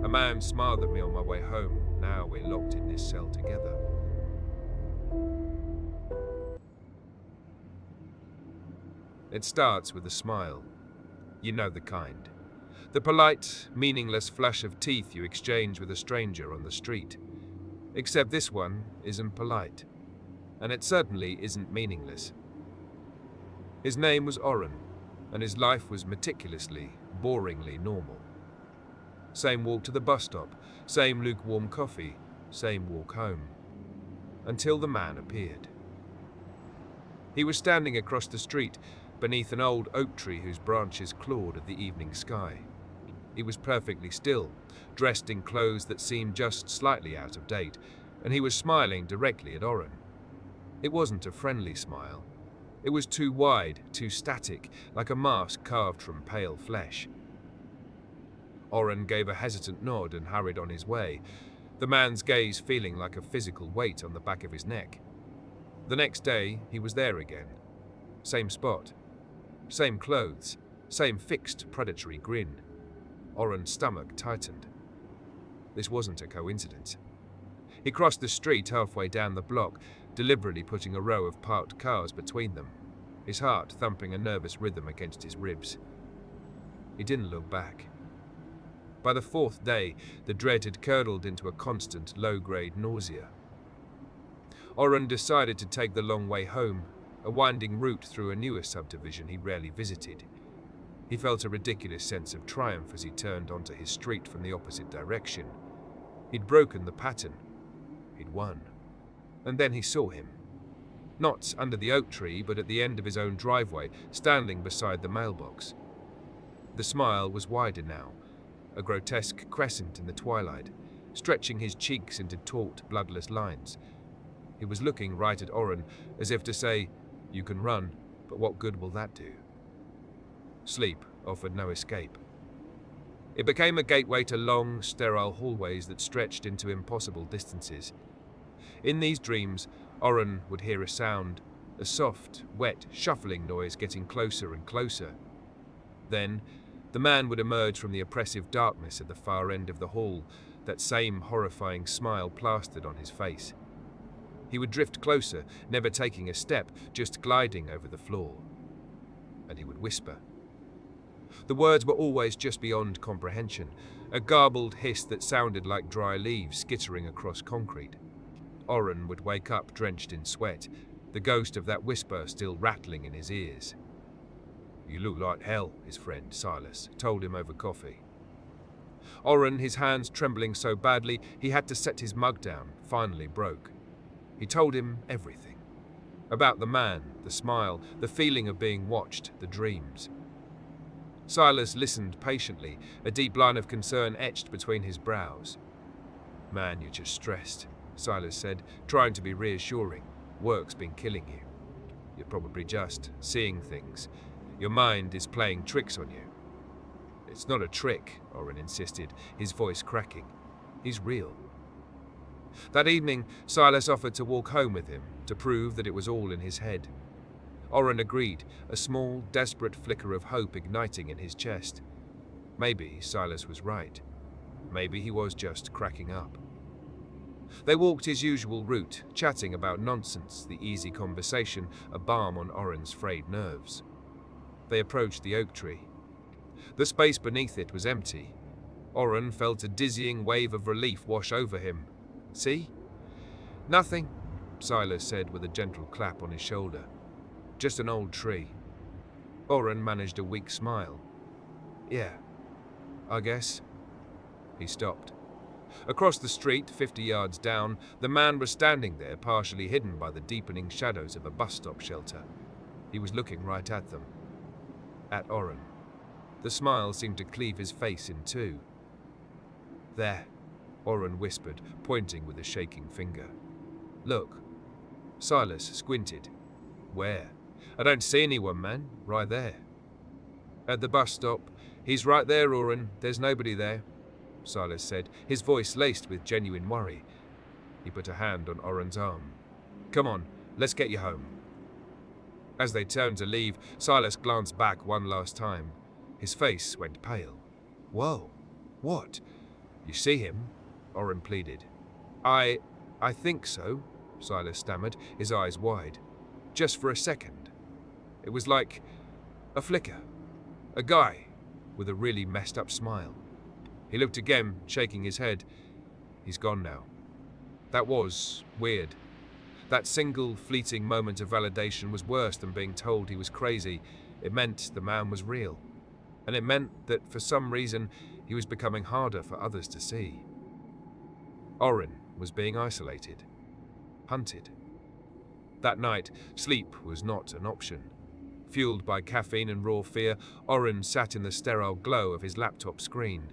A man smiled at me on my way home. Now we're locked in this cell together. It starts with a smile. You know the kind. The polite, meaningless flash of teeth you exchange with a stranger on the street. Except this one isn't polite. And it certainly isn't meaningless. His name was Oren, and his life was meticulously, boringly normal. Same walk to the bus stop, same lukewarm coffee, same walk home. Until the man appeared. He was standing across the street, beneath an old oak tree whose branches clawed at the evening sky. He was perfectly still, dressed in clothes that seemed just slightly out of date, and he was smiling directly at Oren. It wasn't a friendly smile. It was too wide, too static, like a mask carved from pale flesh. Oren gave a hesitant nod and hurried on his way, the man's gaze feeling like a physical weight on the back of his neck. The next day, he was there again. Same spot. Same clothes. Same fixed, predatory grin. Oren's stomach tightened. This wasn't a coincidence. He crossed the street halfway down the block, deliberately putting a row of parked cars between them, his heart thumping a nervous rhythm against his ribs. He didn't look back. By the fourth day, the dread had curdled into a constant, low-grade nausea. Oren decided to take the long way home, a winding route through a newer subdivision he rarely visited. He felt a ridiculous sense of triumph as he turned onto his street from the opposite direction. He'd broken the pattern. He'd won. And then he saw him. Not under the oak tree, but at the end of his own driveway, standing beside the mailbox. The smile was wider now, a grotesque crescent in the twilight, stretching his cheeks into taut, bloodless lines. He was looking right at Oren, as if to say, "You can run, but what good will that do?" Sleep offered no escape. It became a gateway to long, sterile hallways that stretched into impossible distances. In these dreams, Oren would hear a sound, a soft, wet, shuffling noise getting closer and closer. Then, the man would emerge from the oppressive darkness at the far end of the hall, that same horrifying smile plastered on his face. He would drift closer, never taking a step, just gliding over the floor. And he would whisper. The words were always just beyond comprehension, a garbled hiss that sounded like dry leaves skittering across concrete. Oren would wake up drenched in sweat, the ghost of that whisper still rattling in his ears. "You look like hell," his friend, Silas, told him over coffee. Oren, his hands trembling so badly he had to set his mug down, finally broke. He told him everything. About the man, the smile, the feeling of being watched, the dreams. Silas listened patiently, a deep line of concern etched between his brows. "Man, you're just stressed," Silas said, trying to be reassuring. "Work's been killing you. You're probably just seeing things. Your mind is playing tricks on you." "It's not a trick," Oren insisted, his voice cracking. "He's real." That evening, Silas offered to walk home with him, to prove that it was all in his head. Oren agreed, a small, desperate flicker of hope igniting in his chest. Maybe Silas was right. Maybe he was just cracking up. They walked his usual route, chatting about nonsense, the easy conversation, a balm on Oren's frayed nerves. They approached the oak tree. The space beneath it was empty. Oren felt a dizzying wave of relief wash over him. "See?" "Nothing," Silas said with a gentle clap on his shoulder. "Just an old tree." Oren managed a weak smile. "Yeah, I guess." He stopped. Across the street, 50 yards down, the man was standing there, partially hidden by the deepening shadows of a bus stop shelter. He was looking right at them. At Oren. The smile seemed to cleave his face in two. "There," Oren whispered, pointing with a shaking finger. "Look." Silas squinted. "Where?" "I don't see anyone, man. Right there." "At the bus stop. He's right there, Oren. There's nobody there," Silas said, his voice laced with genuine worry. He put a hand on Oren's arm. "Come on, let's get you home." As they turned to leave, Silas glanced back one last time. His face went pale. "Whoa, what?" You see him? Oren pleaded. I think so, Silas stammered, his eyes wide. Just for a second. It was like a flicker. A guy with a really messed up smile. He looked again, shaking his head. He's gone now. That was weird. That single, fleeting moment of validation was worse than being told he was crazy. It meant the man was real. And it meant that, for some reason, he was becoming harder for others to see. Oren was being isolated. Hunted. That night, sleep was not an option. Fueled by caffeine and raw fear, Oren sat in the sterile glow of his laptop screen.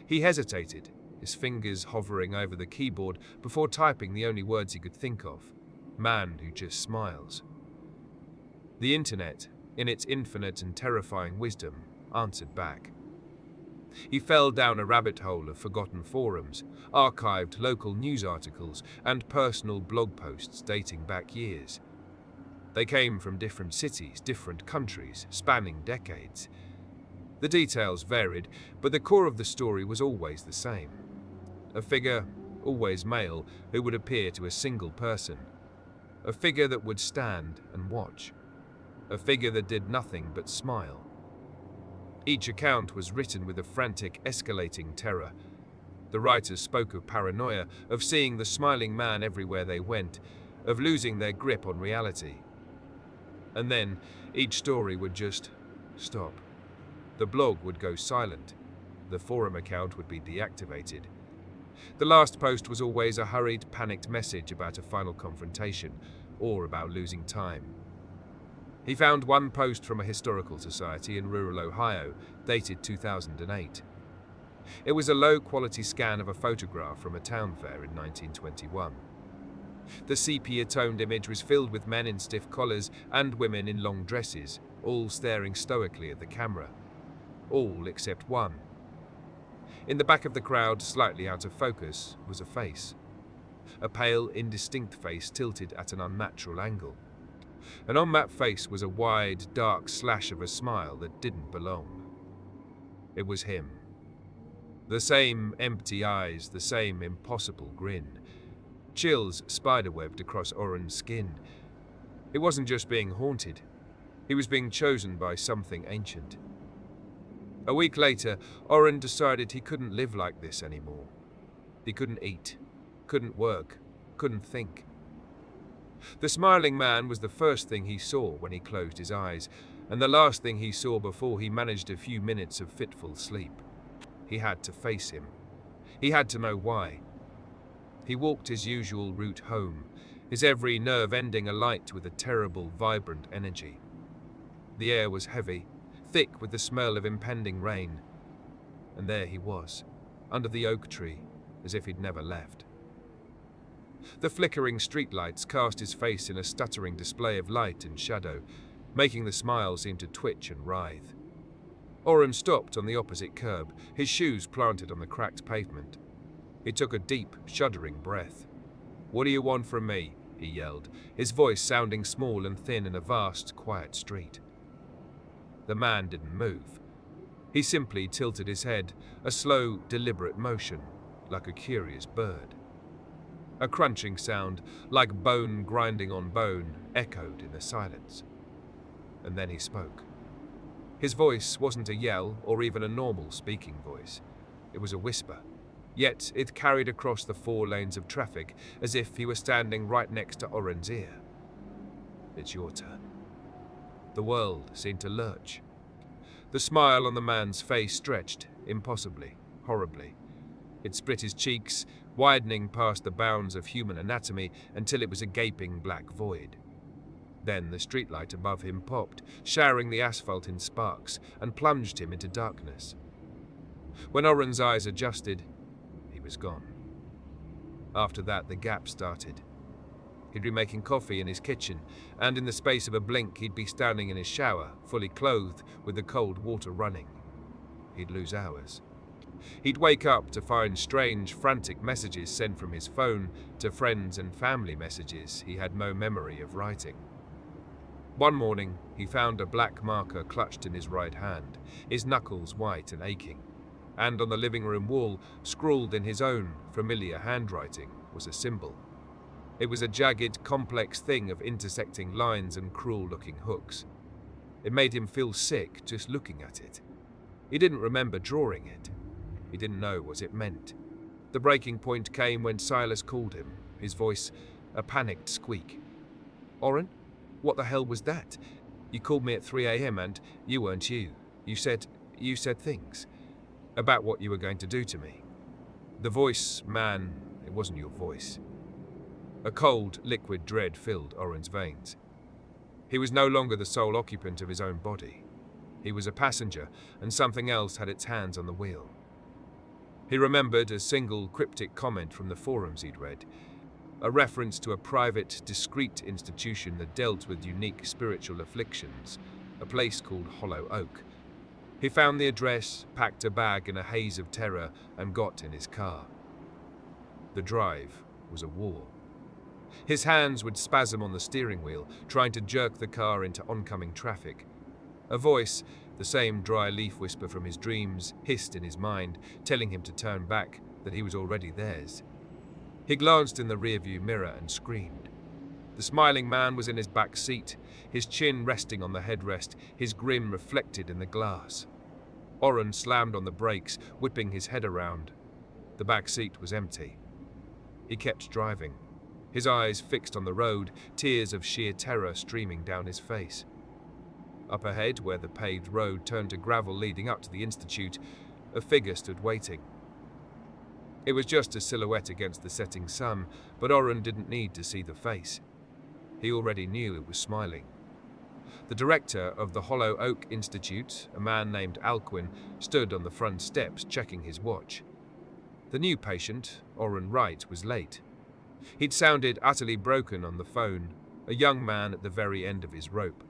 He hesitated, his fingers hovering over the keyboard before typing the only words he could think of. Man who just smiles. The internet, in its infinite and terrifying wisdom, answered back. He fell down a rabbit hole of forgotten forums, archived local news articles, and personal blog posts dating back years. They came from different cities, different countries, spanning decades. The details varied, but the core of the story was always the same. A figure, always male, who would appear to a single person. A figure that would stand and watch. A figure that did nothing but smile. Each account was written with a frantic, escalating terror. The writers spoke of paranoia, of seeing the smiling man everywhere they went, of losing their grip on reality. And then, each story would just stop. The blog would go silent. The forum account would be deactivated. The last post was always a hurried, panicked message about a final confrontation, or about losing time. He found one post from a historical society in rural Ohio, dated 2008. It was a low-quality scan of a photograph from a town fair in 1921. The sepia-toned image was filled with men in stiff collars and women in long dresses, all staring stoically at the camera. All except one. In the back of the crowd, slightly out of focus, was a face. A pale, indistinct face tilted at an unnatural angle. And on that face was a wide, dark slash of a smile that didn't belong. It was him. The same empty eyes, the same impossible grin. Chills spiderwebbed across Oren's skin. It wasn't just being haunted. He was being chosen by something ancient. A week later, Oren decided he couldn't live like this anymore. He couldn't eat, couldn't work, couldn't think. The smiling man was the first thing he saw when he closed his eyes, and the last thing he saw before he managed a few minutes of fitful sleep. He had to face him. He had to know why. He walked his usual route home, his every nerve ending alight with a terrible, vibrant energy. The air was heavy, thick with the smell of impending rain. And there he was, under the oak tree, as if he'd never left. The flickering streetlights cast his face in a stuttering display of light and shadow, making the smile seem to twitch and writhe. Oren stopped on the opposite curb, his shoes planted on the cracked pavement. He took a deep, shuddering breath. "What do you want from me?" he yelled, his voice sounding small and thin in a vast, quiet street. The man didn't move. He simply tilted his head, a slow, deliberate motion, like a curious bird. A crunching sound, like bone grinding on bone, echoed in the silence. And then he spoke. His voice wasn't a yell or even a normal speaking voice. It was a whisper. Yet it carried across the 4 lanes of traffic as if he were standing right next to Oren's ear. "It's your turn." The world seemed to lurch. The smile on the man's face stretched, impossibly, horribly. It split his cheeks, widening past the bounds of human anatomy until it was a gaping black void. Then the streetlight above him popped, showering the asphalt in sparks, and plunged him into darkness. When Oren's eyes adjusted, he was gone. After that, the gap started. He'd be making coffee in his kitchen, and in the space of a blink he'd be standing in his shower, fully clothed, with the cold water running. He'd lose hours. He'd wake up to find strange, frantic messages sent from his phone to friends and family messages he had no memory of writing. One morning, he found a black marker clutched in his right hand, his knuckles white and aching. and on the living room wall, scrawled in his own familiar handwriting, was a symbol. It was a jagged, complex thing of intersecting lines and cruel-looking hooks. It made him feel sick just looking at it. He didn't remember drawing it. He didn't know what it meant. The breaking point came when Silas called him, his voice a panicked squeak. "Oren? What the hell was that? You called me at 3 a.m. and you weren't you. You said things about what you were going to do to me." The voice, man, it wasn't your voice. A cold, liquid dread filled Oren's veins. He was no longer the sole occupant of his own body. He was a passenger, and something else had its hands on the wheel. He remembered a single cryptic comment from the forums he'd read, a reference to a private, discreet institution that dealt with unique spiritual afflictions, a place called Hollow Oak. He found the address, packed a bag in a haze of terror, and got in his car. The drive was a war. His hands would spasm on the steering wheel, trying to jerk the car into oncoming traffic. A voice, the same dry leaf whisper from his dreams, hissed in his mind, telling him to turn back, that he was already theirs. He glanced in the rearview mirror and screamed. The smiling man was in his back seat, his chin resting on the headrest, his grin reflected in the glass. Oren slammed on the brakes, whipping his head around. The back seat was empty. He kept driving, his eyes fixed on the road, tears of sheer terror streaming down his face. Up ahead, where the paved road turned to gravel leading up to the Institute, a figure stood waiting. It was just a silhouette against the setting sun, but Oren didn't need to see the face. He already knew it was smiling. The director of the Hollow Oak Institute, a man named Alcuin, stood on the front steps checking his watch. The new patient, Oren Wright, was late. He'd sounded utterly broken on the phone, a young man at the very end of his rope.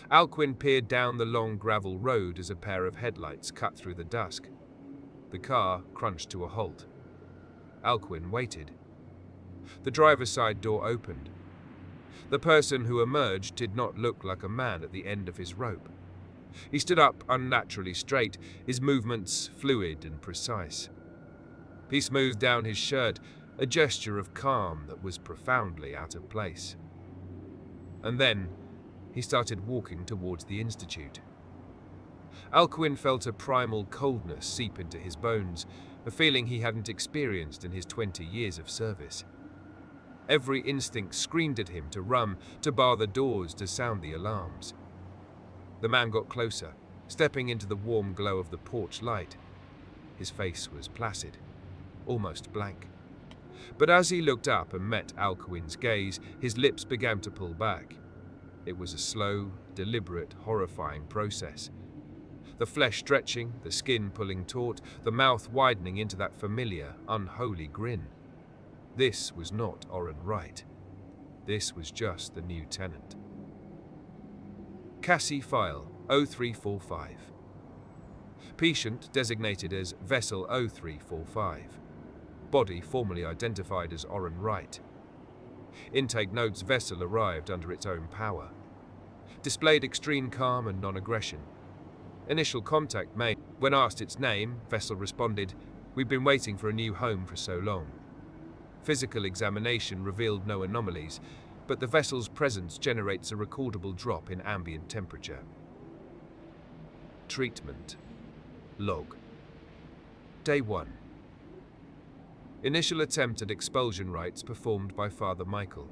Alcuin peered down the long gravel road as a pair of headlights cut through the dusk. The car crunched to a halt. Alcuin waited. The driver's side door opened. The person who emerged did not look like a man at the end of his rope. He stood up unnaturally straight, his movements fluid and precise. He smoothed down his shirt, a gesture of calm that was profoundly out of place. And then he started walking towards the Institute. Alcuin felt a primal coldness seep into his bones, a feeling he hadn't experienced in his 20 years of service. Every instinct screamed at him to run, to bar the doors, to sound the alarms. The man got closer, stepping into the warm glow of the porch light. His face was placid, almost blank. But as he looked up and met Alcuin's gaze, his lips began to pull back. It was a slow, deliberate, horrifying process. The flesh stretching, the skin pulling taut, the mouth widening into that familiar, unholy grin. This was not Oren Wright. This was just the new tenant. Cassie File 0345. Patient designated as Vessel 0345. Body formally identified as Oren Wright. Intake notes: vessel arrived under its own power. Displayed extreme calm and non-aggression. Initial contact made. When asked its name, vessel responded, "We've been waiting for a new home for so long." Physical examination revealed no anomalies, but the vessel's presence generates a recordable drop in ambient temperature. Treatment. Log. Day 1. Initial attempt at expulsion rites performed by Father Michael.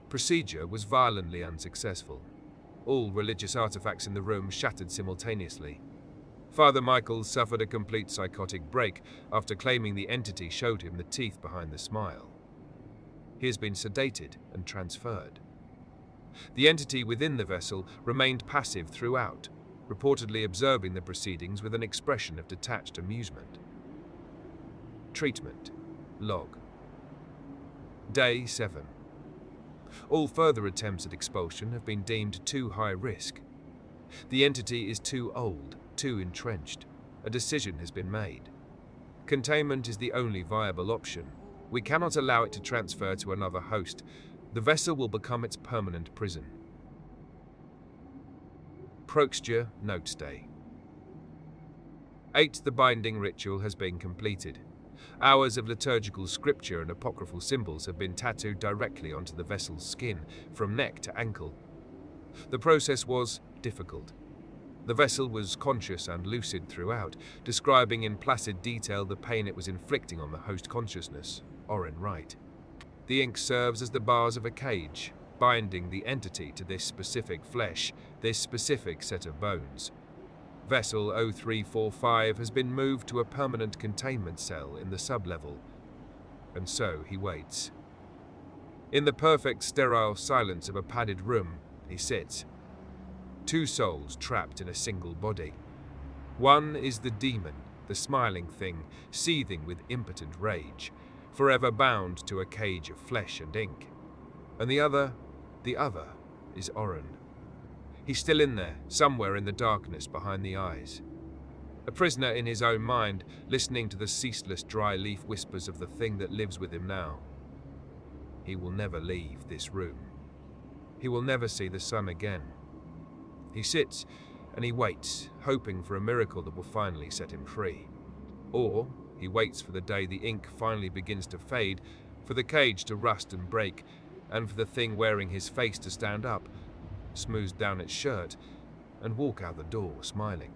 Procedure was violently unsuccessful. All religious artifacts in the room shattered simultaneously. Father Michael suffered a complete psychotic break after claiming the entity showed him the teeth behind the smile. He has been sedated and transferred. The entity within the vessel remained passive throughout, reportedly observing the proceedings with an expression of detached amusement. Treatment. Log. Day 7. All further attempts at expulsion have been deemed too high risk. The entity is too old, too entrenched. A decision has been made. Containment is the only viable option. We cannot allow it to transfer to another host. The vessel will become its permanent prison. Proxture Notes Day. 8. The binding ritual has been completed. Hours of liturgical scripture and apocryphal symbols have been tattooed directly onto the vessel's skin, from neck to ankle. The process was difficult. The vessel was conscious and lucid throughout, describing in placid detail the pain it was inflicting on the host consciousness, Oren Wright. The ink serves as the bars of a cage, binding the entity to this specific flesh, this specific set of bones. Vessel 0345 has been moved to a permanent containment cell in the sublevel, and so he waits. In the perfect sterile silence of a padded room, he sits. Two souls trapped in a single body. One is the demon, the smiling thing, seething with impotent rage, forever bound to a cage of flesh and ink. And the other is Oren. He's still in there, somewhere in the darkness behind the eyes. A prisoner in his own mind, listening to the ceaseless dry leaf whispers of the thing that lives with him now. He will never leave this room. He will never see the sun again. He sits and he waits, hoping for a miracle that will finally set him free. Or he waits for the day the ink finally begins to fade, for the cage to rust and break, and for the thing wearing his face to stand up, smooth down its shirt, and walk out the door smiling.